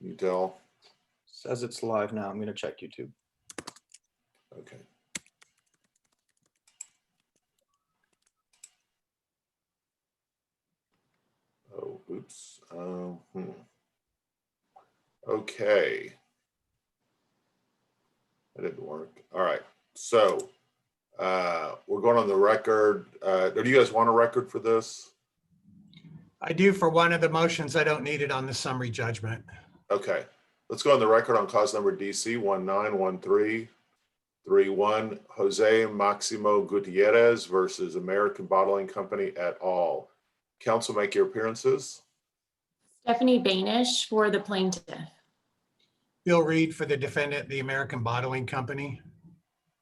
Can you tell? Says it's live now. I'm going to check YouTube. Okay. Oh, oops. Okay. That didn't work. All right. So we're going on the record. Do you guys want a record for this? I do for one of the motions. I don't need it on the summary judgment. Okay. Let's go on the record on cause number DC 191331, Jose Maximo Gutierrez versus American Bottling Company et al. Counsel, make your appearances. Stephanie Banish for the plaintiff. Bill Reed for the defendant, the American Bottling Company.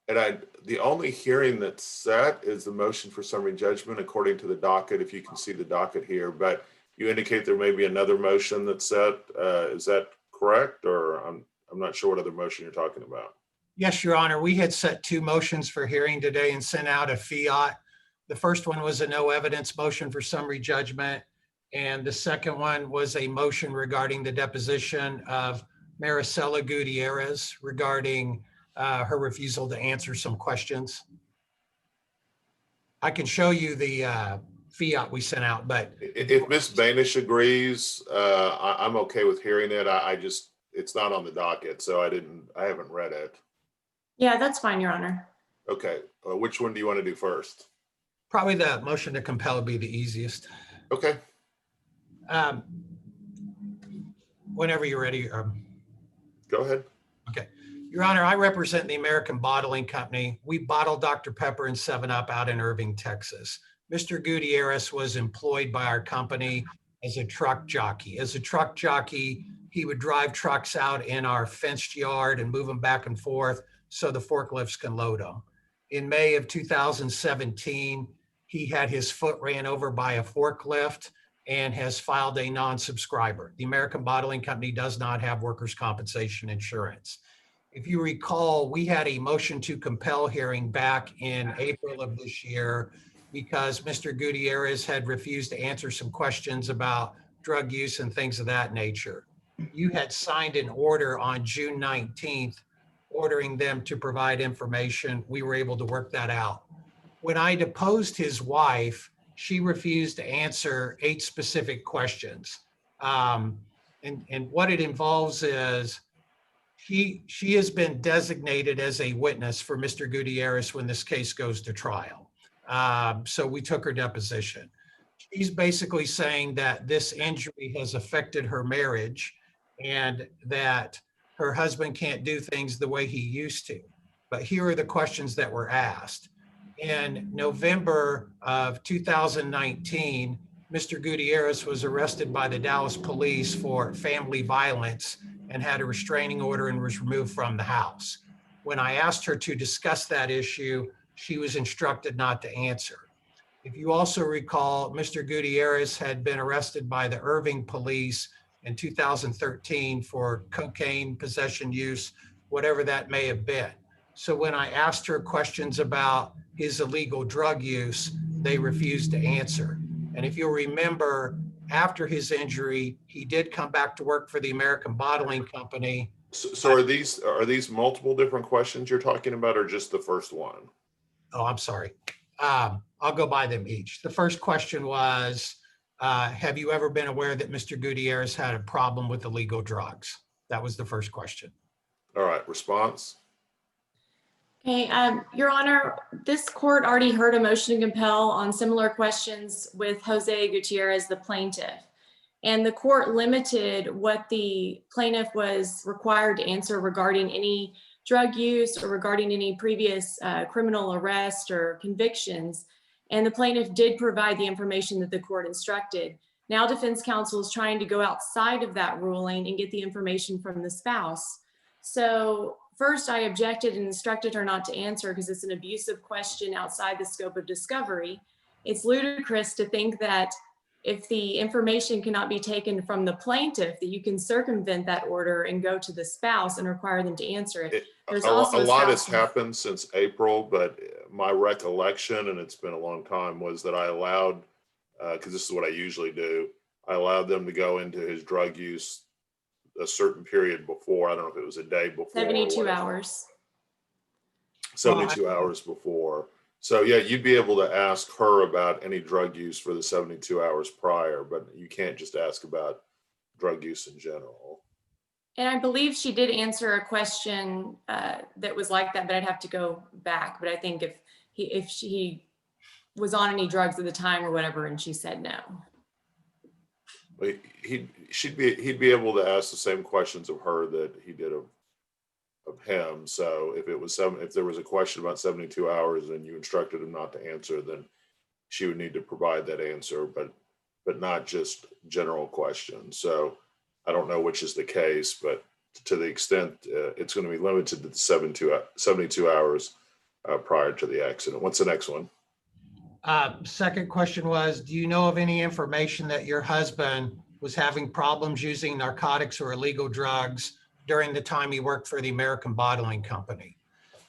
And the only hearing that's set is the motion for summary judgment according to the docket, if you can see the docket here, but you indicate there may be another motion that's set. Is that correct? Or I'm not sure what other motion you're talking about. Yes, Your Honor. We had set two motions for hearing today and sent out a fiat. The first one was a no evidence motion for summary judgment. And the second one was a motion regarding the deposition of Maricela Gutierrez regarding her refusal to answer some questions. I can show you the fiat we sent out, but If Ms. Banish agrees, I'm okay with hearing it. It's not on the docket, so I haven't read it. Yeah, that's fine, Your Honor. Okay, which one do you want to do first? probably the motion to compel would be the easiest. Okay, Whenever you're ready. go ahead. Okay. Your Honor, I represent the American Bottling Company. We bottle Dr. Pepper and 7-Up out in Irving, Texas. Mr. Gutierrez was employed by our company as a truck jockey. As a truck jockey, he would drive trucks out in our fenced yard and move them back and forth so the forklifts can load them. In May of 2017, he had his foot ran over by a forklift and has filed a non-subscriber. The American Bottling Company does not have workers' compensation insurance. If you recall, we had a motion to compel hearing back in April of this year because Mr. Gutierrez had refused to answer some questions about drug use and things of that nature. You had signed an order on June 19th, ordering them to provide information. We were able to work that out. When I deposed his wife, she refused to answer 8 specific questions. And what it involves is she has been designated as a witness for Mr. Gutierrez when this case goes to trial. So we took her deposition. She's basically saying that this injury has affected her marriage and that her husband can't do things the way he used to. But here are the questions that were asked. In November of 2019, Mr. Gutierrez was arrested by the Dallas police for family violence and had a restraining order and was removed from the house. When I asked her to discuss that issue, she was instructed not to answer. If you also recall, Mr. Gutierrez had been arrested by the Irving police in 2013 for cocaine possession use, whatever that may have been. So when I asked her questions about his illegal drug use, they refused to answer. And if you'll remember, after his injury, he did come back to work for the American Bottling Company. So are these multiple different questions you're talking about, or just the first one? Oh, I'm sorry. I'll go by them each. The first question was, have you ever been aware that Mr. Gutierrez had a problem with illegal drugs? That was the first question. All right, response. Okay, Your Honor, this court already heard a motion to compel on similar questions with Jose Gutierrez, the plaintiff. And the court limited what the plaintiff was required to answer regarding any drug use or regarding any previous criminal arrest or convictions. And the plaintiff did provide the information that the court instructed. Now defense counsel is trying to go outside of that ruling and get the information from the spouse. So first, I objected and instructed her not to answer because it's an abusive question outside the scope of discovery. It's ludicrous to think that if the information cannot be taken from the plaintiff, that you can circumvent that order and go to the spouse and require them to answer it. There's also a lot has happened since April, but my recollection, and it's been a long time, was that I allowed, because this is what I usually do, I allowed them to go into his drug use a certain period before. I don't know if it was a day before. or 72 whatever. hours. 72 hours before. So yeah, you'd be able to ask her about any drug use for the 72 hours prior, but you can't just ask about drug use in general. And I believe she did answer a question that was like that, but I'd have to go back. But I think if she was on any drugs at the time or whatever, and she said no. But he'd be able to ask the same questions of her that he did of him. So if there was a question about 72 hours and you instructed him not to answer, then she would need to provide that answer, but not just general questions. So I don't know which is the case, but to the extent it's going to be limited to the 72 hours prior to the accident. What's the next one? Second question was, do you know of any information that your husband was having problems using narcotics or illegal drugs during the time he worked for the American Bottling Company?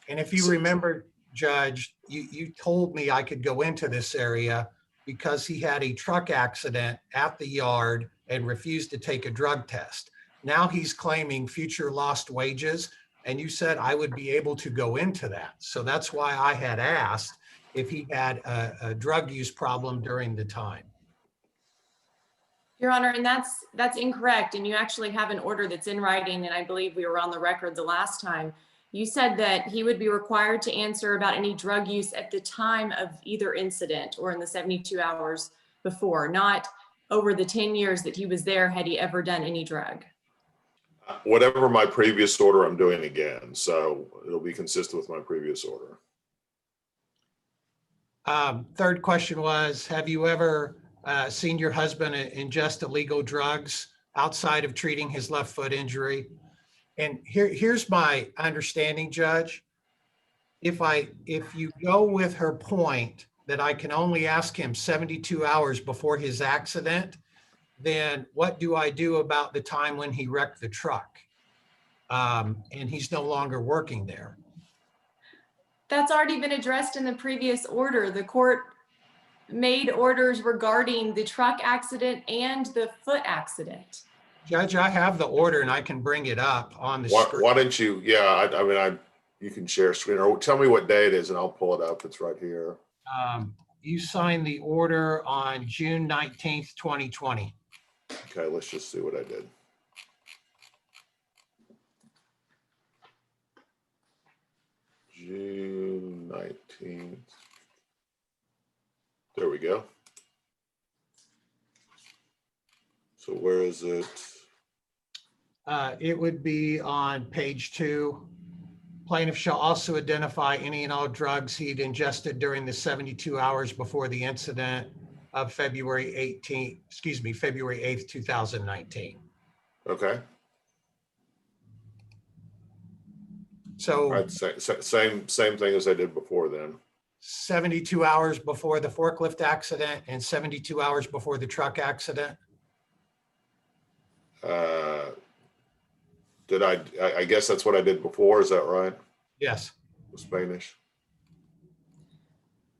And if you remember, Judge, you told me I could go into this area because he had a truck accident at the yard and refused to take a drug test. Now he's claiming future lost wages, and you said I would be able to go into that. So that's why I had asked if he had a drug use problem during the time. Your Honor, and that's incorrect. And you actually have an order that's in writing, and I believe we were on the record the last time. You said that he would be required to answer about any drug use at the time of either incident or in the 72 hours before, not over the 10 years that he was there, had he ever done any drug. Whatever my previous order, I'm doing again. So it'll be consistent with my previous order. Third question was, have you ever seen your husband ingest illegal drugs outside of treating his left foot injury? And here's my understanding, Judge. If you go with her point that I can only ask him 72 hours before his accident, then what do I do about the time when he wrecked the truck? And he's no longer working there. That's already been addressed in the previous order. The court made orders regarding the truck accident and the foot accident. Judge, I have the order and I can bring it up on the screen. Why don't you? Yeah, I mean, you can share screen or tell me what day it is and I'll pull it up. It's right here. You signed the order on June 19th, 2020. Okay, let's just see what I did. June 19th. There we go. So where is it? It would be on page 2. Plaintiff shall also identify any and all drugs he'd ingested during the 72 hours before the incident of February 8th, 2019. Okay. So All right, same thing as I did before then. 72 hours before the forklift accident and 72 hours before the truck accident. I guess that's what I did before. Is that right? Yes. Spanish.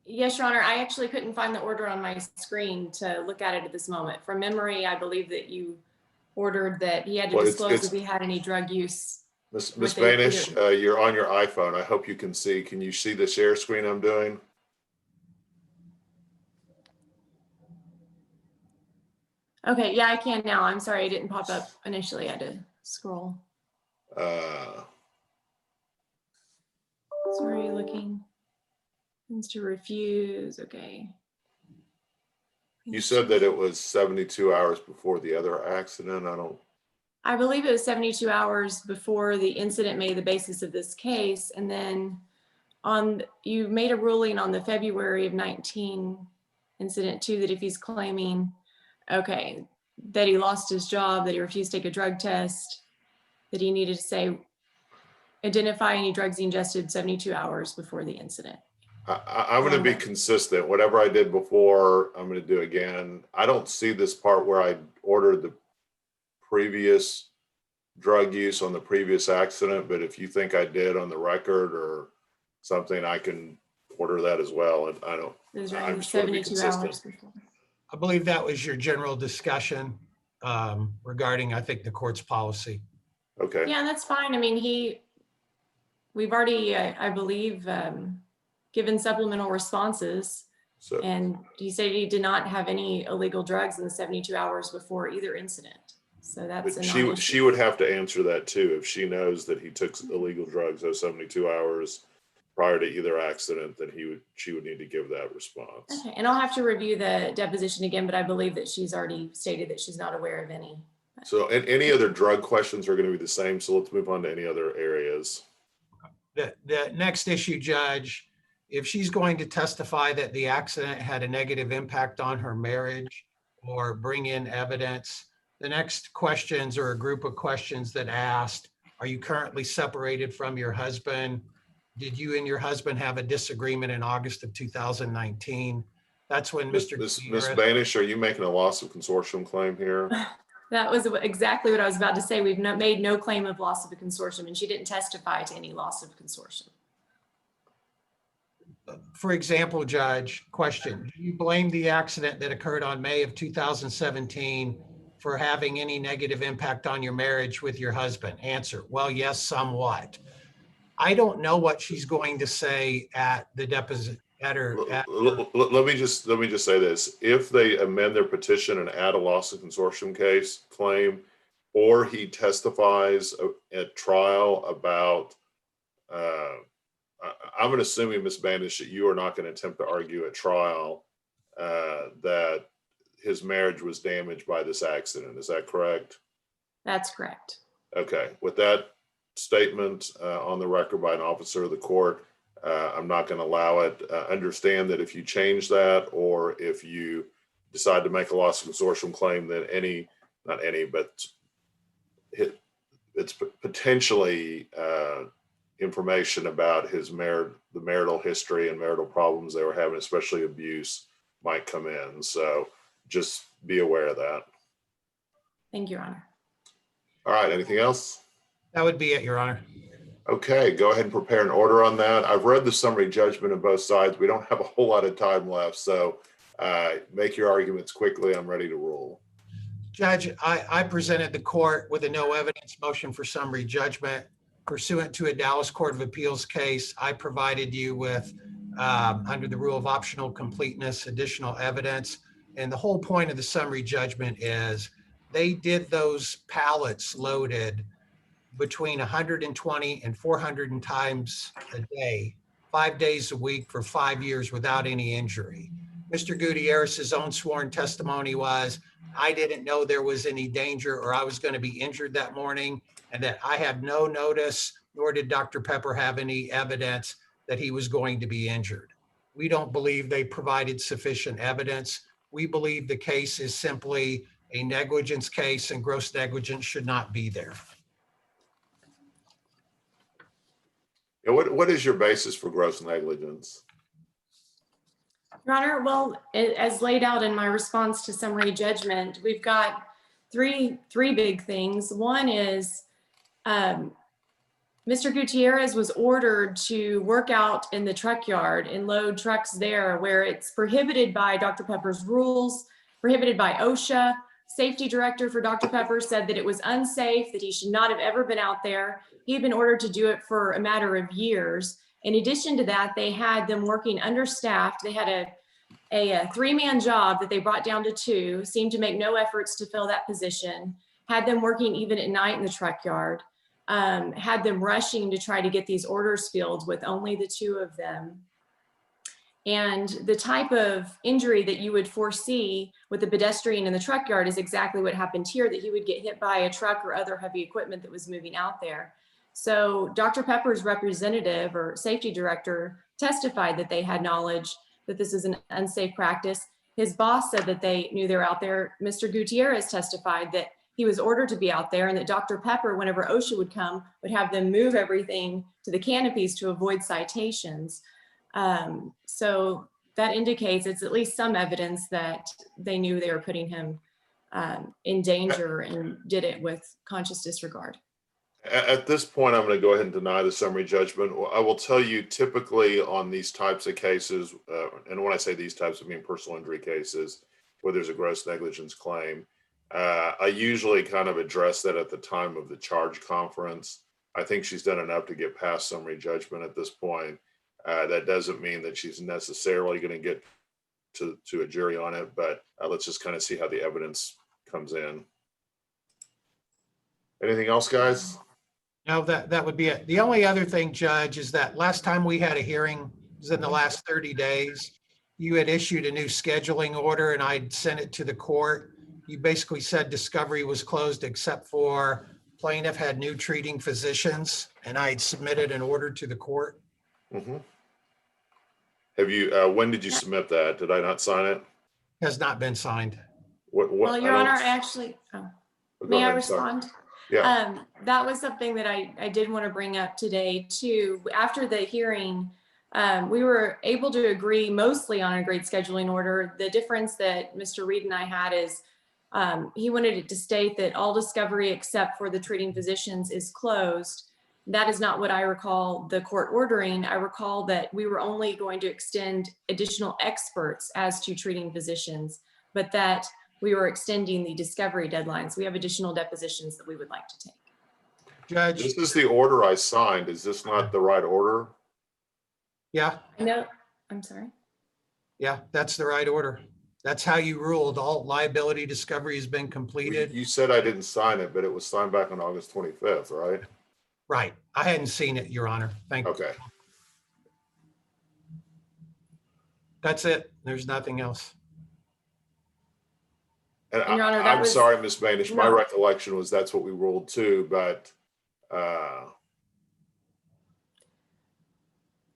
Yes, Your Honor. I actually couldn't find the order on my screen to look at it at this moment. From memory, I believe that you ordered that he had to disclose if he had any drug use. Ms. Banish, you're on your iPhone. I hope you can see. Can you see the share screen I'm doing? Okay, yeah, I can now. I'm sorry, it didn't pop up initially. I had to scroll. So are you looking? Means to refuse. Okay. You said that it was 72 hours before the other accident. I believe it was 72 hours before the incident made the basis of this case. And then you made a ruling on the February of 19 incident too, that if he's claiming, okay, that he lost his job, that he refused to take a drug test, that he needed to say, identify any drugs he ingested 72 hours before the incident. I'm going to be consistent. Whatever I did before, I'm going to do again. I don't see this part where I ordered the previous drug use on the previous accident, but if you think I did on the record or something, I can order that as well. And I'm just want to be consistent. I believe that was your general discussion regarding, I think, the court's policy. Okay, Yeah, that's fine. I mean, we've already, I believe, given supplemental responses. so, And he said he did not have any illegal drugs in the 72 hours before either incident. So that's a but non-issue. she would have to answer that too. If she knows that he took illegal drugs those 72 hours prior to either accident, then she would need to give that response. Okay, and I'll have to review the deposition again, but I believe that she's already stated that she's not aware of any. So, and any other drug questions are going to be the same. So let's move on to any other areas. The next issue, Judge, if she's going to testify that the accident had a negative impact on her marriage or bring in evidence, the next questions are a group of questions that asked, are you currently separated from your husband? Did you and your husband have a disagreement in August of 2019? That's when Mr. Miss Gutierrez- Banish, are you making a loss of consortium claim here? That was exactly what I was about to say. We've made no claim of loss of a consortium, and she didn't testify to any loss of a consortium. For example, Judge, question, do you blame the accident that occurred on May of 2017 for having any negative impact on your marriage with your husband? Answer, well, yes, somewhat. I don't know what she's going to say at the deposit. Let me just say this. If they amend their petition and add a loss of consortium case claim, or he testifies at trial about, I'm assuming, Ms. Banish, that you are not going to attempt to argue at trial that his marriage was damaged by this accident. Is that correct? That's correct. Okay. With that statement on the record by an officer of the court, I'm not going to allow it. Understand that if you change that, or if you decide to make a loss of consortium claim, then it's potentially information about the marital history and marital problems they were having, especially abuse, might come in. So just be aware of that. Thank you, Your Honor. All right. Anything else? That would be it, Your Honor. Okay, go ahead and prepare an order on that. I've read the summary judgment on both sides. We don't have a whole lot of time left, so make your arguments quickly. I'm ready to rule. Judge, I presented the court with a no evidence motion for summary judgment pursuant to a Dallas Court of Appeals case. I provided you with, under the rule of optional completeness, additional evidence. And the whole point of the summary judgment is they did those pallets loaded between 120 and 400 times a day, 5 days a week for 5 years without any injury. Mr. Gutierrez's own sworn testimony was, I didn't know there was any danger or I was going to be injured that morning, and that I had no notice, nor did Dr. Pepper have any evidence that he was going to be injured. We don't believe they provided sufficient evidence. We believe the case is simply a negligence case, and gross negligence should not be there. What is your basis for gross negligence? Your Honor, well, as laid out in my response to summary judgment, we've got three big things. One is Mr. Gutierrez was ordered to work out in the truck yard and load trucks there where it's prohibited by Dr. Pepper's rules, prohibited by OSHA. Safety director for Dr. Pepper said that it was unsafe, that he should not have ever been out there. He had been ordered to do it for a matter of years. In addition to that, they had them working understaffed. They had a three-man job that they brought down to two, seemed to make no efforts to fill that position, had them working even at night in the truck yard, had them rushing to try to get these orders filled with only the two of them. And the type of injury that you would foresee with the pedestrian in the truck yard is exactly what happened here, that he would get hit by a truck or other heavy equipment that was moving out there. So Dr. Pepper's representative or safety director testified that they had knowledge that this is an unsafe practice. His boss said that they knew they were out there. Mr. Gutierrez testified that he was ordered to be out there, and that Dr. Pepper, whenever OSHA would come, would have them move everything to the canopies to avoid citations. So that indicates it's at least some evidence that they knew they were putting him in danger and did it with conscious disregard. At this point, I'm going to go ahead and deny the summary judgment. I will tell you, typically on these types of cases, and when I say these types, I mean personal injury cases, where there's a gross negligence claim, I usually kind of address that at the time of the charge conference. I think she's done enough to get past summary judgment at this point. That doesn't mean that she's necessarily going to get to a jury on it, but let's just kind of see how the evidence comes in. Anything else, guys? No, that would be it. The only other thing, Judge, is that last time we had a hearing was in the last 30 days. You had issued a new scheduling order and I'd sent it to the court. You basically said discovery was closed except for plaintiff had new treating physicians, and I'd submitted an order to the court. Mm-hmm. Have you, when did you submit that? Did I not sign it? Has not been signed. Well, Your Honor, actually, may I respond? Yeah. That was something that I did want to bring up today too. After the hearing, we were able to agree mostly on a agreed scheduling order. The difference that Mr. Reed and I had is he wanted it to state that all discovery except for the treating physicians is closed. That is not what I recall the court ordering. I recall that we were only going to extend additional experts as to treating physicians, but that we were extending the discovery deadlines. We have additional depositions that we would like to take. Judge, This is the order I signed. Is this not the right order? yeah, No, I'm sorry. yeah, that's the right order. That's how you ruled. All liability discovery has been completed. You said I didn't sign it, but it was signed back on August 25th, right? Right. I hadn't seen it, Your Honor. Thank you. Okay. That's it. There's nothing else. And Your Honor, that I'm was- sorry, Ms. Banish, my No. recollection was that's what we ruled too, but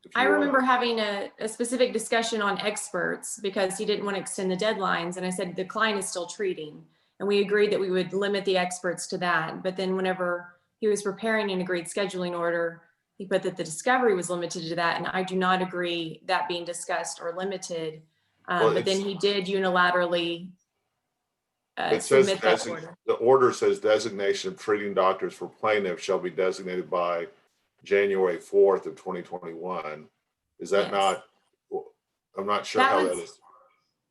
if you I remember wanna- having a specific discussion on experts because he didn't want to extend the deadlines. And I said, the client is still treating. And we agreed that we would limit the experts to that. But then whenever he was preparing an agreed scheduling order, he put that the discovery was limited to that. And I do not agree that being discussed or limited. Well, But then it's- he did unilaterally It says, submit that order. the order says designation of treating doctors for plaintiffs shall be designated by January 4th of 2021. Is that Yes. not, I'm not sure That how was- that is.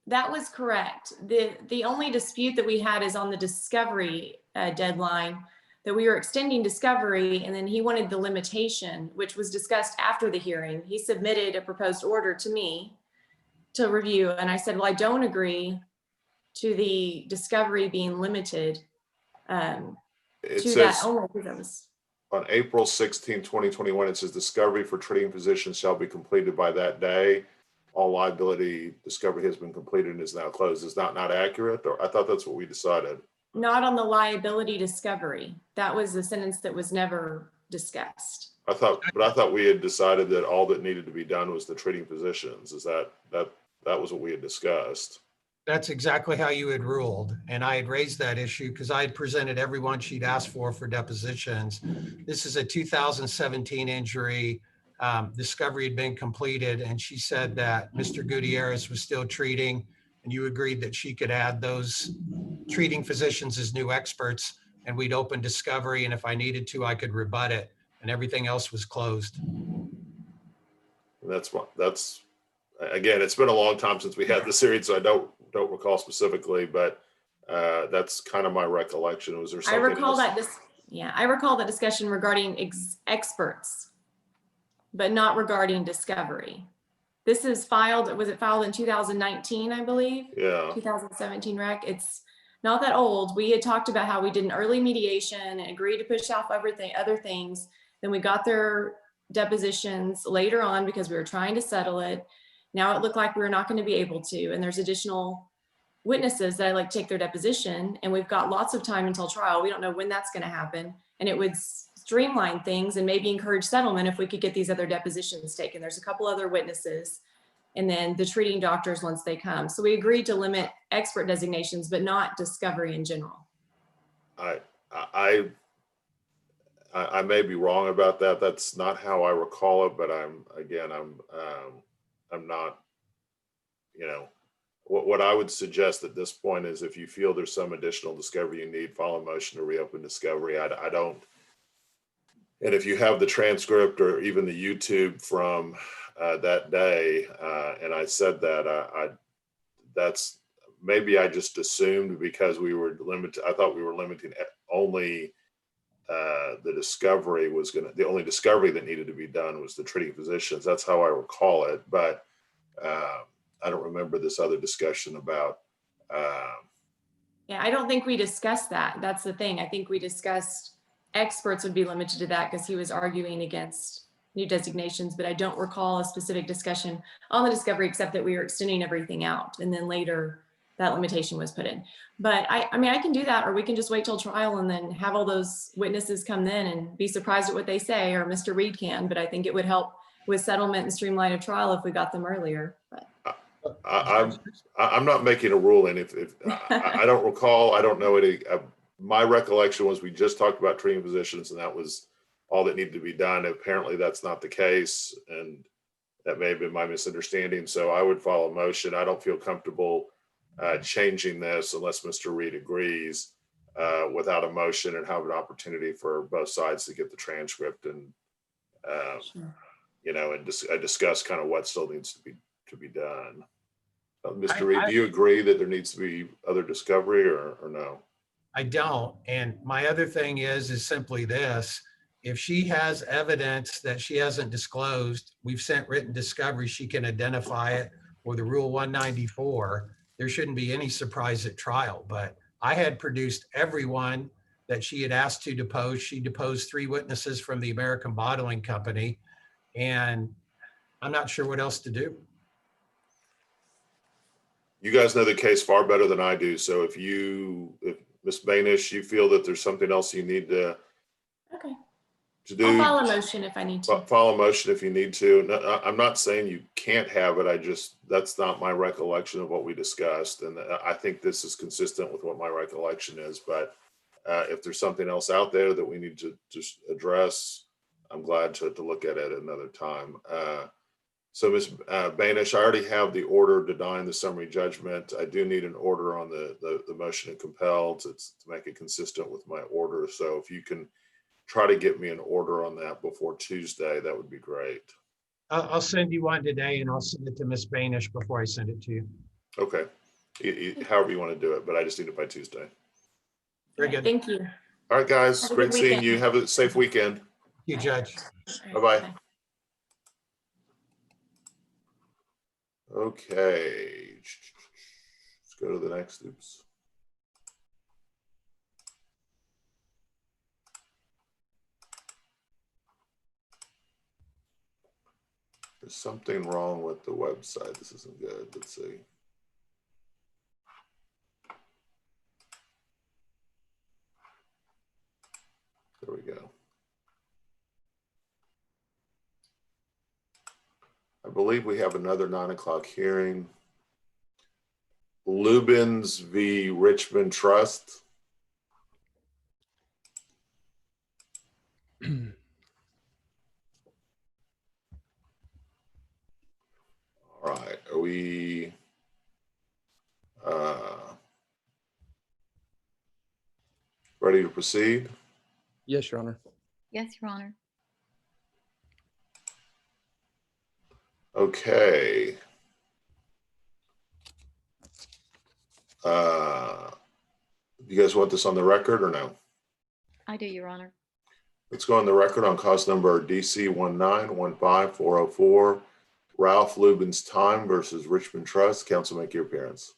That was correct. The only dispute that we had is on the discovery deadline, that we were extending discovery, and then he wanted the limitation, which was discussed after the hearing. He submitted a proposed order to me to review, and I said, well, I don't agree to the discovery being limited It to that says only because that was, on April 16, 2021, it says discovery for treating physicians shall be completed by that day. All liability discovery has been completed and is now closed. Is that not accurate? Or I thought that's what we decided. not on the liability discovery. That was the sentence that was never discussed. I thought we had decided that all that needed to be done was the treating physicians. Is that was what we had discussed? That's exactly how you had ruled. And I had raised that issue because I had presented everyone she'd asked for depositions. This is a 2017 injury. Discovery had been completed, and she said that Mr. Gutierrez was still treating, and you agreed that she could add those treating physicians as new experts, and we'd open discovery, and if I needed to, I could rebut it, and everything else was closed. And that's again, it's been a long time since we had this hearing, so I don't recall specifically, but that's kind of my recollection. Was there I something recall else? I recall that discussion regarding experts, but not regarding discovery. This is filed, was it filed in 2019, I believe? Yeah. 2017 rec. It's not that old. We had talked about how we did an early mediation and agreed to push off everything, other things. Then we got their depositions later on because we were trying to settle it. Now it looked like we were not going to be able to, and there's additional witnesses that I like to take their deposition, and we've got lots of time until trial. We don't know when that's going to happen, and it would streamline things and maybe encourage settlement if we could get these other depositions taken. There's a couple other witnesses, and then the treating doctors once they come. So we agreed to limit expert designations, but not discovery in general. I may be wrong about that. That's not how I recall it, but I'm not, what I would suggest at this point is if you feel there's some additional discovery you need, file a motion to reopen discovery. I don't, and if you have the transcript or even the YouTube from that day, and I said that, that's maybe I just assumed because we were limited, I thought we were limiting only the only discovery that needed to be done was the treating physicians. That's how I recall it, but I don't remember this other discussion about. Yeah, I don't think we discussed that. That's the thing. I think we discussed experts would be limited to that because he was arguing against new designations, but I don't recall a specific discussion on the discovery except that we were extending everything out. And then later that limitation was put in. But I mean, I can do that, or we can just wait till trial and then have all those witnesses come in and be surprised at what they say, or Mr. Reed can, but I think it would help with settlement and streamline of trial if we got them earlier. But I'm not making a ruling. If I don't recall, I don't know any. My recollection was we just talked about treating physicians, and that was all that needed to be done. Apparently, that's not the case, and that may have been my misunderstanding. So I would follow a motion. I don't feel comfortable changing this unless Mr. Reed agrees without a motion, and have an opportunity for both sides to get the transcript and sure. you know, and discuss kind of what still needs to be done. Mr. Reed, do you agree that there needs to be other discovery or no? I don't. And my other thing is simply this. If she has evidence that she hasn't disclosed, we've sent written discovery, she can identify it with the Rule 194. There shouldn't be any surprise at trial. But I had produced everyone that she had asked to depose. She deposed 3 witnesses from the American Bottling Company, and I'm not sure what else to do. You guys know the case far better than I do. So if Ms. Banish, you feel that there's something else you need to do. I'll file a motion if I need to. File a motion if you need to. No, I'm not saying you can't have it. That's not my recollection of what we discussed. And I think this is consistent with what my recollection is. But if there's something else out there that we need to just address, I'm glad to look at it another time. So Ms. Banish, I already have the order denying the summary judgment. I do need an order on the motion to compel to make it consistent with my order. So if you can try to get me an order on that before Tuesday, that would be great. I'll send you one today, and I'll send it to Ms. Banish before I send it to you. Okay. However you want to do it, but I just need it by Tuesday. Very good. Thank you. All right, guys. Have a Great good seeing weekend. you. Have a safe weekend. Thank you, Judge. Bye-bye. Okay. Let's go to the next. Oops. There's something wrong with the website. This isn't good. Let's see. There we go. I believe we have another 9 o'clock hearing. Lubin's v. Richmond Trust. All right, are we ready to proceed? Yes, Your Honor. Yes, Your Honor. Okay. You guys want this on the record or no? I do, Your Honor. Let's go on the record on cause number DC 1915404. Ralph Lubin's Time versus Richmond Trust. Counsel, make your appearance.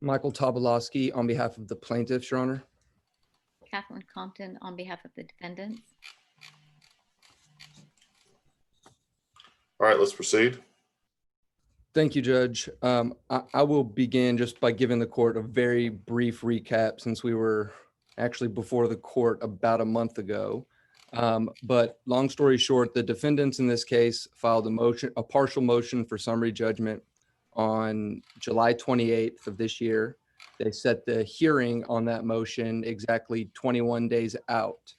Michael Tobolowski on behalf of the plaintiffs, Your Honor. Kathleen Compton on behalf of the defendants. All right, let's proceed. Thank you, Judge. I will begin just by giving the court a very brief recap since we were actually before the court about a month ago. But long story short, the defendants in this case filed a partial motion for summary judgment on July 28th of this year. They set the hearing on that motion exactly 21 days out.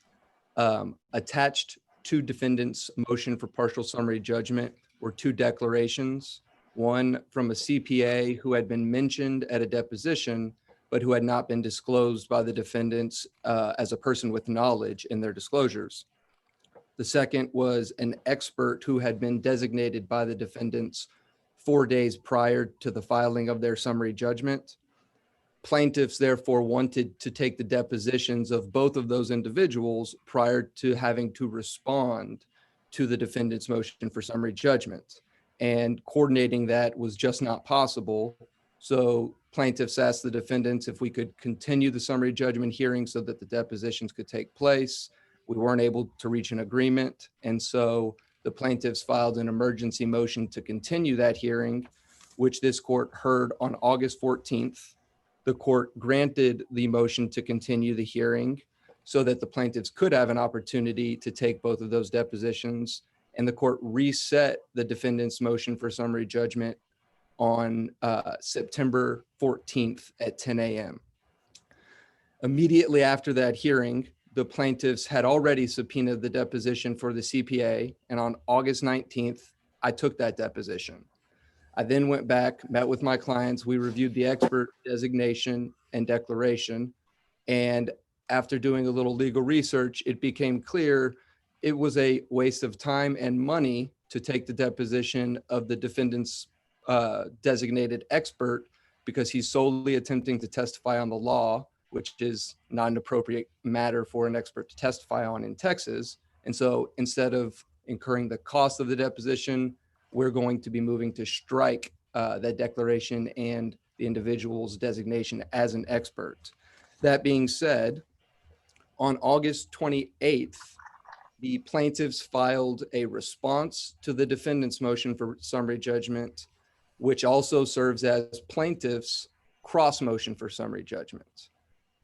Attached to defendants' motion for partial summary judgment were 2 declarations, one from a CPA who had been mentioned at a deposition, but who had not been disclosed by the defendants as a person with knowledge in their disclosures. The second was an expert who had been designated by the defendants 4 days prior to the filing of their summary judgment. plaintiffs therefore wanted to take the depositions of both of those individuals prior to having to respond to the defendant's motion for summary judgment. And coordinating that was just not possible. So plaintiffs asked the defendants if we could continue the summary judgment hearing so that the depositions could take place. We weren't able to reach an agreement. And so the plaintiffs filed an emergency motion to continue that hearing, which this court heard on August 14th. The court granted the motion to continue the hearing so that the plaintiffs could have an opportunity to take both of those depositions. And the court reset the defendant's motion for summary judgment on September 14th at 10 a.m. Immediately after that hearing, the plaintiffs had already subpoenaed the deposition for the CPA. And on August 19th, I took that deposition. I then went back, met with my clients. We reviewed the expert designation and declaration. And after doing a little legal research, it became clear it was a waste of time and money to take the deposition of the defendant's designated expert because he's solely attempting to testify on the law, which is not an appropriate matter for an expert to testify on in Texas. And so instead of incurring the cost of the deposition, we're going to be moving to strike that declaration and the individual's designation as an expert. That being said, on August 28th, the plaintiffs filed a response to the defendant's motion for summary judgment, which also serves as plaintiffs' cross motion for summary judgment.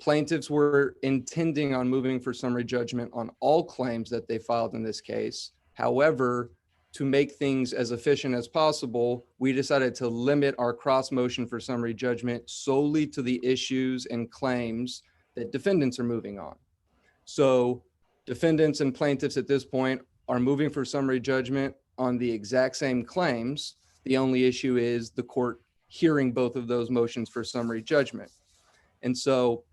Plaintiffs were intending on moving for summary judgment on all claims that they filed in this case. However, to make things as efficient as possible, we decided to limit our cross motion for summary judgment solely to the issues and claims that defendants are moving on. So defendants and plaintiffs at this point are moving for summary judgment on the exact same claims. The only issue is the court hearing both of those motions for summary judgment. And so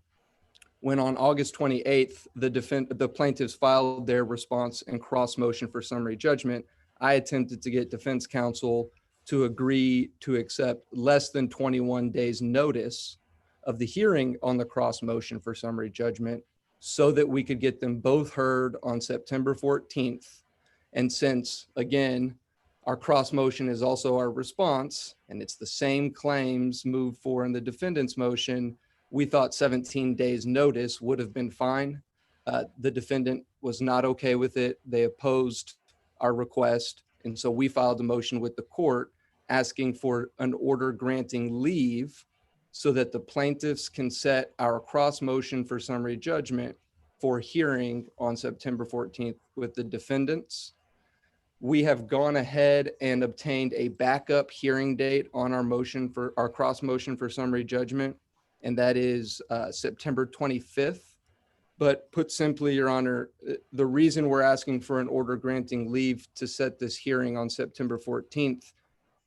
when on August 28th, the plaintiffs filed their response and cross motion for summary judgment, I attempted to get defense counsel to agree to accept less than 21 days notice of the hearing on the cross motion for summary judgment so that we could get them both heard on September 14th. And since, again, our cross motion is also our response, and it's the same claims moved for in the defendant's motion, we thought 17 days notice would have been fine. The defendant was not okay with it. They opposed our request. And so we filed a motion with the court asking for an order granting leave so that the plaintiffs can set our cross motion for summary judgment for hearing on September 14th with the defendants. We have gone ahead and obtained a backup hearing date on our motion for our cross motion for summary judgment, and that is September 25th. But put simply, Your Honor, the reason we're asking for an order granting leave to set this hearing on September 14th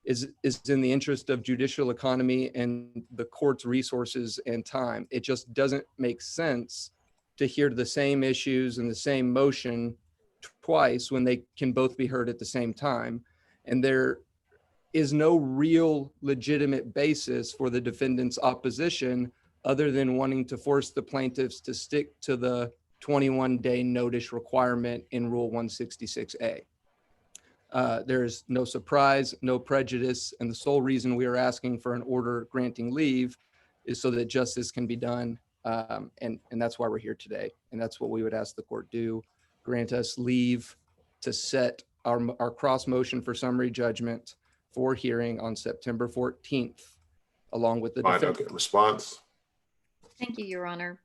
is in the interest of judicial economy and the court's resources and time. It just doesn't make sense to hear the same issues and the same motion twice when they can both be heard at the same time. And there is no real legitimate basis for the defendant's opposition other than wanting to force the plaintiffs to stick to the 21-day notice requirement in Rule 166A. There's no surprise, no prejudice, and the sole reason we are asking for an order granting leave is so that justice can be done, and that's why we're here today. And that's what we would ask the court do, grant us leave to set our cross motion for summary judgment for hearing on September 14th, along with the Fine, defense. okay, response. Thank you, Your Honor.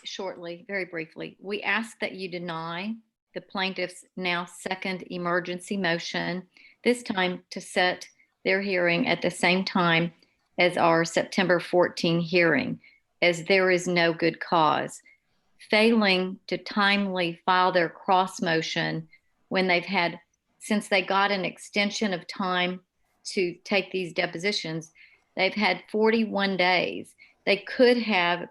Shortly, very briefly, we ask that you deny the plaintiff's now second emergency motion, this time to set their hearing at the same time as our September 14 hearing, as there is no good cause. Failing to timely file their cross motion when since they got an extension of time to take these depositions, they've had 41 days. They could have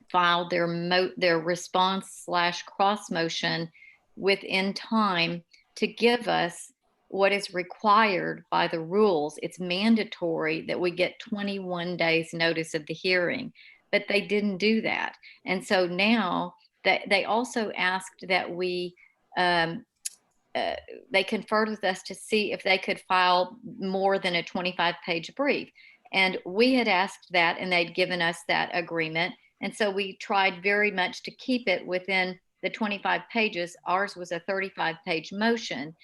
filed their response / cross motion within time to give us what is required by the rules. It's mandatory that we get 21 days notice of the hearing, but they didn't do that. And so now that they also asked that we, they conferred with us to see if they could file more than a 25-page brief. And we had asked that, and they'd given us that agreement. And so we tried very much to keep it within the 25 pages. Ours was a 35-page motion.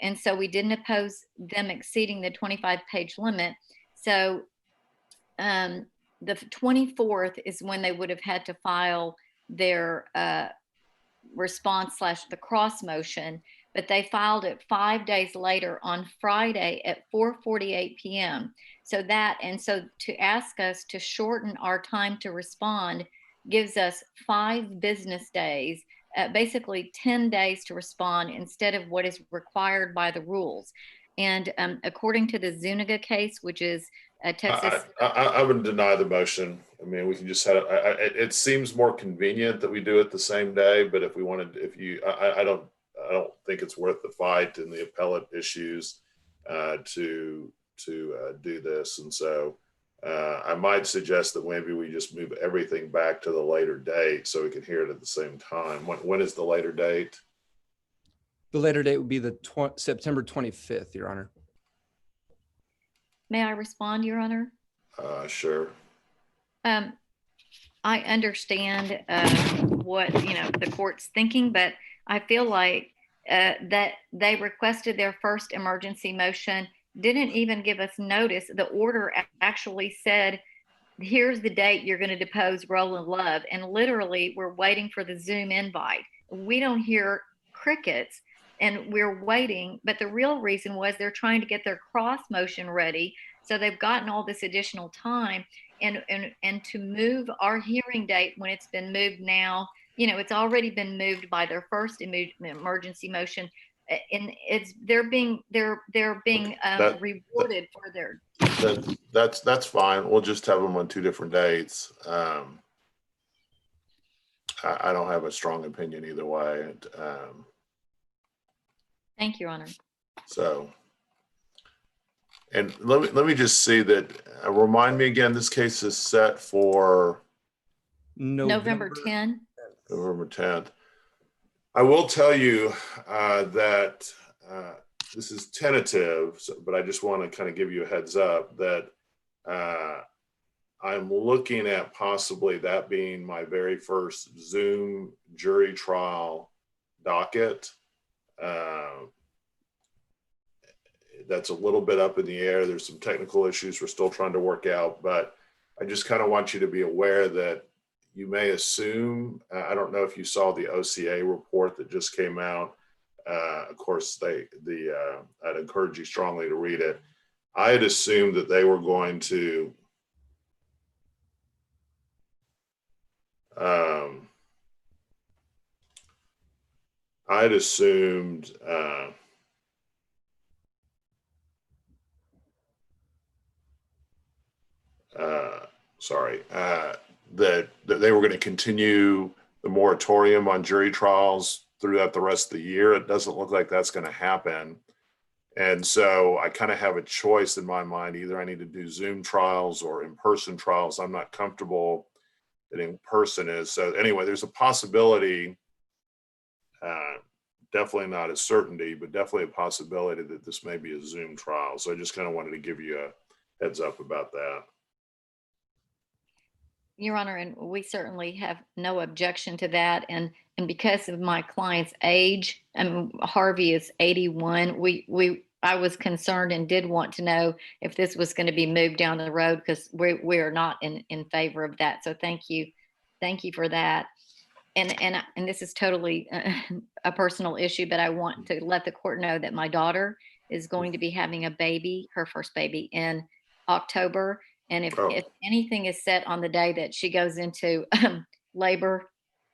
And so we didn't oppose them exceeding the 25-page limit. So the 24th is when they would have had to file their response / the cross motion, but they filed it 5 days later on Friday at 4:48 p.m. So to ask us to shorten our time to respond gives us 5 business days, basically 10 days to respond instead of what is required by the rules. And according to the Zuniga case, which is Texas. I would deny the motion. I mean, we can just have it seems more convenient that we do it the same day, but if we wanted, I don't think it's worth the fight in the appellate issues to do this. And so I might suggest that maybe we just move everything back to the later date so we can hear it at the same time. When is the later date? The later date would be the September 25th, Your Honor. May I respond, Your Honor? Sure. I understand what the court's thinking, but I feel like that they requested their first emergency motion, didn't even give us notice. The order actually said, here's the date you're going to depose Roland Love. And literally, we're waiting for the Zoom invite. We don't hear crickets, and we're waiting. But the real reason was they're trying to get their cross motion ready. So they've gotten all this additional time. And to move our hearing date when it's been moved now, it's already been moved by their first emergency motion, and they're being rewarded for their. That's fine. We'll just have them on 2 different dates. I don't have a strong opinion either way. Thank you, Your Honor. So, and let me just see that. Remind me again. This case is set for November 10. November 10th. I will tell you that this is tentative, but I just want to kind of give you a heads up that I'm looking at possibly that being my very first Zoom jury trial docket. That's a little bit up in the air. There's some technical issues we're still trying to work out, but I just kind of want you to be aware that you may assume, I don't know if you saw the OCA report that just came out. Of course, I'd encourage you strongly to read it. I had assumed that they were going to that they were going to continue the moratorium on jury trials throughout the rest of the year. It doesn't look like that's going to happen. And so I kind of have a choice in my mind. Either I need to do Zoom trials or in-person trials. I'm not comfortable that in-person is. So anyway, there's a possibility, definitely not a certainty, but definitely a possibility that this may be a Zoom trial. So I just kind of wanted to give you a heads up about that. Your Honor, and we certainly have no objection to that. And because of my client's age, Harvey is 81. I was concerned and did want to know if this was going to be moved down the road, because we are not in favor of that. So thank you for that. And this is totally a personal issue, but I want to let the court know that my daughter is going to be having a baby, her first baby, in October. And if anything is set on the day that she goes into labor,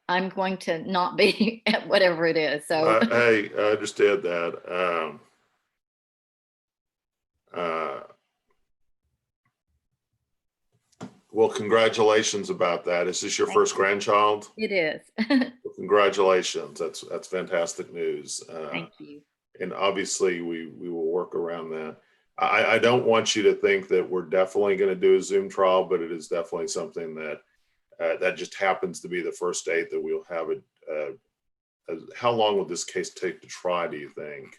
I'm going to not be at whatever it is. So hey, I understand that. Well, congratulations about that. Is this your first grandchild? It is. Well, congratulations. That's fantastic news. Thank you. and obviously we will work around that. I don't want you to think that we're definitely going to do a Zoom trial, but it is definitely something that that just happens to be the first date that we'll have it. How long will this case take to try, do you think?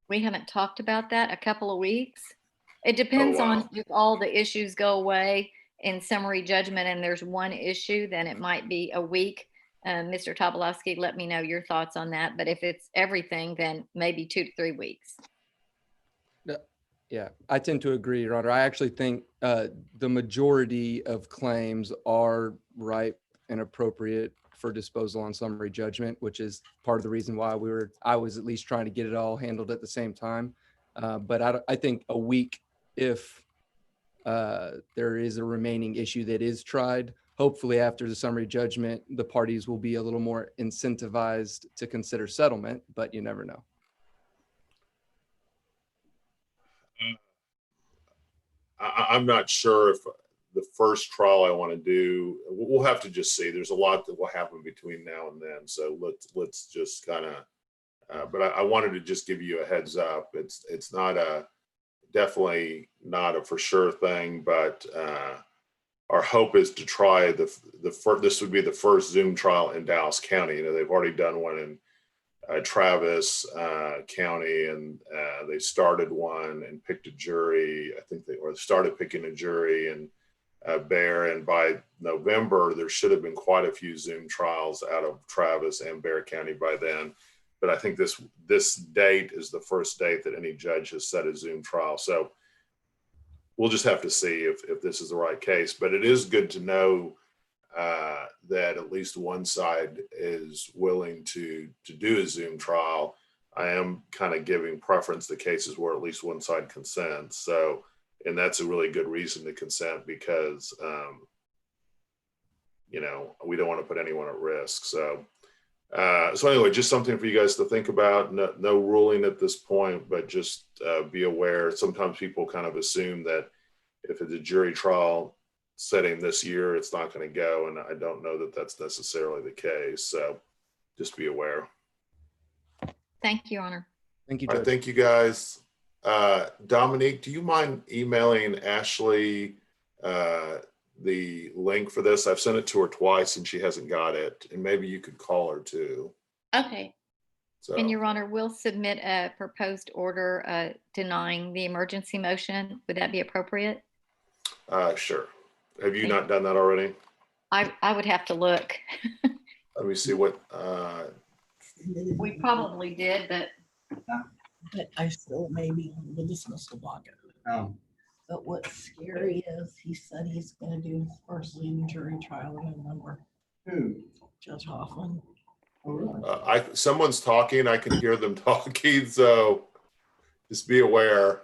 We haven't talked about that. A couple of weeks. It depends wow. on if all the issues go away in summary judgment and there's one issue, then it might be a week. Mr. Tobolowski, let me know your thoughts on that. But if it's everything, then maybe 2 to 3 weeks. Yeah, I tend to agree, Your Honor. I actually think the majority of claims are ripe and appropriate for disposal on summary judgment, which is part of the reason why I was at least trying to get it all handled at the same time. But I think a week, if there is a remaining issue that is tried, hopefully after the summary judgment, the parties will be a little more incentivized to consider settlement, but you never know. I'm not sure if the first trial I want to do, we'll have to just see. There's a lot that will happen between now and then. So let's just kind of, but I wanted to just give you a heads up. It's not definitely not a for sure thing, but our hope is to try this would be the first Zoom trial in Dallas County. You know, they've already done one in Travis County, and they started one and picked a jury. I think they started picking a jury in Bear, and by November there should have been quite a few Zoom trials out of Travis and Bear County by then. But I think this date is the first date that any judge has set a Zoom trial. So we'll just have to see if this is the right case. But it is good to know that at least one side is willing to do a Zoom trial. I am kind of giving preference to cases where at least one side consents. So, and that's a really good reason to consent because, you know, we don't want to put anyone at risk. So, so anyway, just something for you guys to think about. No ruling at this point, but just be aware. Sometimes people kind of assume that if it's a jury trial setting this year, it's not going to go. And I don't know that that's necessarily the case. So just be aware. Thank you, Your Honor. Thank you, All Judge. right, thank you guys. Dominique, do you mind emailing Ashley the link for this? I've sent it to her twice and she hasn't got it. And maybe you could call her too. Okay. So, And Your Honor, we'll submit a proposed order denying the emergency motion. Would that be appropriate? sure. Have you not done that already? I would have to look. Let me see what, We probably did, but But I still may be on the dismissal docket. But what's scary is he said he's gonna do his first Zoom jury trial in November. Who? Judge Hoffman. Oh, really? someone's talking, I can hear them talking, so just be aware.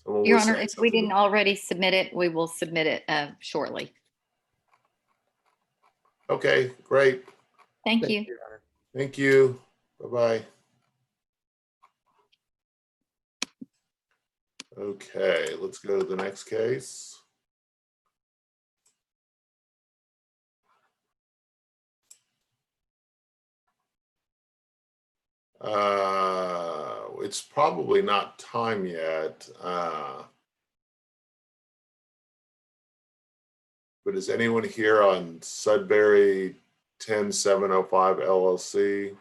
Someone Your was Honor, saying if we something. didn't already submit it, we will submit it shortly. Okay, great. Thank you. Your Honor. Thank you. Bye-bye. Okay, let's go to the next case. It's probably not time yet. But is anyone here on Sudbury 10705 LLC?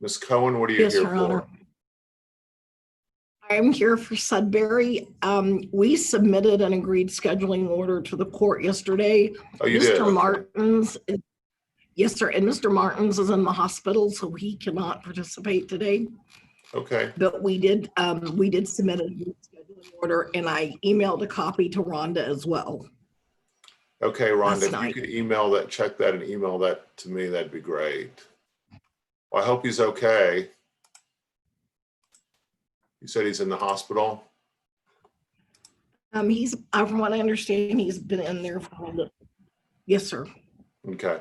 Ms. Cohen, what are you Yes, here Your Honor. for? I'm here for Sudbury. We submitted an agreed scheduling order to the court yesterday. Oh, you did? Mr. Okay. Martins, yes, sir. And Mr. Martins is in the hospital, so he cannot participate today. Okay, But we did submit a agreed scheduling order, and I emailed a copy to Rhonda as well. okay, Rhonda, Last if you night. could email that, check that and email that to me, that'd be great. Well, I hope he's okay. You said he's in the hospital? He's, from what I understand, he's been in there for a little. Yes, sir. Okay.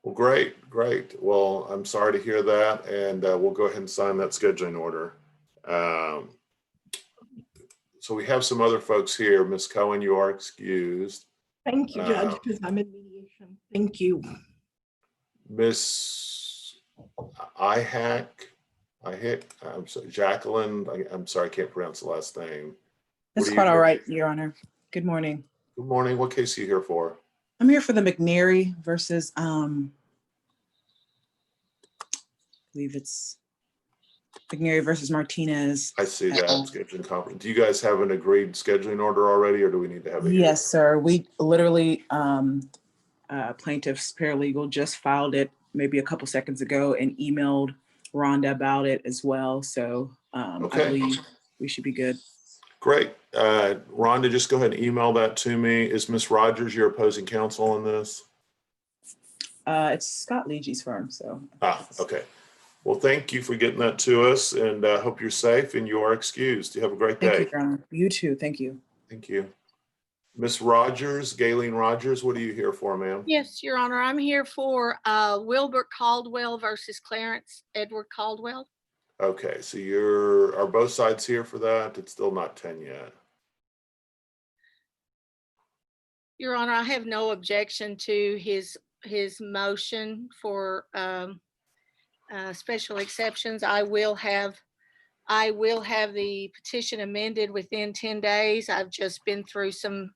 Well, great, great. Well, I'm sorry to hear that, and we'll go ahead and sign that scheduling order. So we have some other folks here. Ms. Cohen, you are excused. Thank you, Judge, because I'm in mediation. Thank you. Miss I hit, I'm sorry, Jacqueline, I'm sorry, I can't pronounce the last name. That's What are quite you all here- right, Your Honor. Good morning. Good morning. What case are you here for? I'm here for the McNary versus, I believe it's McNary versus Martinez. I see that, scheduling conference. Do you guys have an agreed scheduling order already, or do we need to have a hearing? Yes, sir. We literally, plaintiff's paralegal just filed it maybe a couple seconds ago and emailed Rhonda about it as well. So I Okay. believe we should be good. Great. Rhonda, just go ahead and email that to me. Is Ms. Rogers your opposing counsel on this? It's Scott Leegie's firm, so. Okay. Well, thank you for getting that to us, and hope you're safe and you are excused. You have a great Thank day. you, Your Honor. You too. Thank you. Thank you. Ms. Rogers, Galen Rogers, what are you here for, ma'am? Yes, Your Honor, I'm here for Wilbert Caldwell versus Clarence Edward Caldwell. Okay, so are both sides here for that? It's still not 10 yet. Your Honor, I have no objection to his motion for special exceptions. I will have the petition amended within 10 days. I've just been through some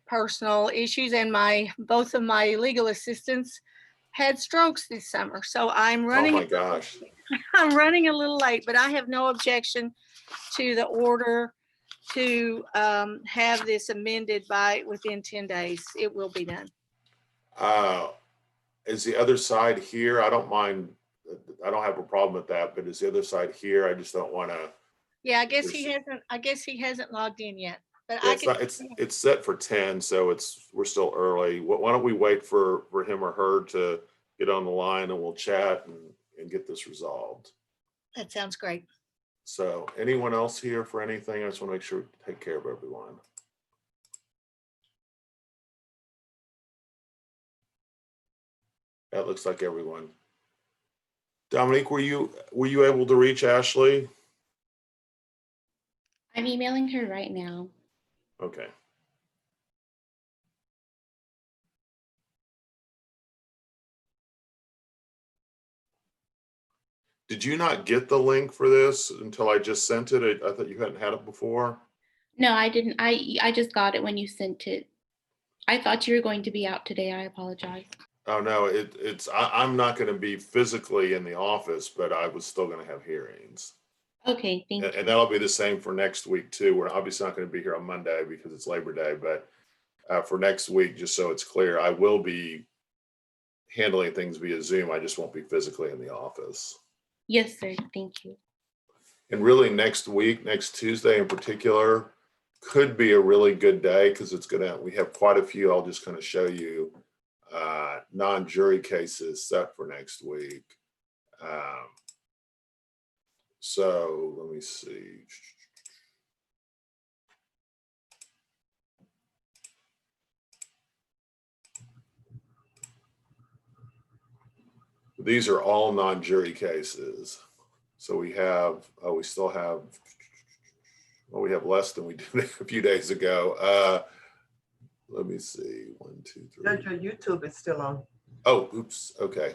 personal issues, and both of my legal assistants had strokes this summer. So I'm running. Oh my gosh. I'm running a little late, but I have no objection to the order to have this amended within 10 days. It will be done. Is the other side here? I don't mind. I don't have a problem with that, but is the other side here? I just don't want to. Yeah, I guess he hasn't logged in yet. But It's set for 10, so we're still early. Why don't we wait for him or her to get on the line, and we'll chat and get this resolved. That sounds great. So anyone else here for anything? I just want to make sure we take care of everyone. That looks like everyone. Dominique, were you able to reach Ashley? I'm emailing her right now. Okay. Did you not get the link for this until I just sent it? I thought you hadn't had it before. No, I didn't. I just got it when you sent it. I thought you were going to be out today. I apologize. Oh no, I'm not going to be physically in the office, but I was still going to have hearings. Okay, thank you. And that'll be the same for next week too. We're obviously not going to be here on Monday because it's Labor Day, but for next week, just so it's clear, I will be handling things via Zoom. I just won't be physically in the office. Yes, sir. Thank you. And really next week, next Tuesday in particular, could be a really good day because we have quite a few. I'll just kind of show you non-jury cases set for next week. So let me see. These are all non-jury cases. So we have less than we did a few days ago. Let me see, 1, 2, 3. Judge, your YouTube is still on. Oh, oops, okay.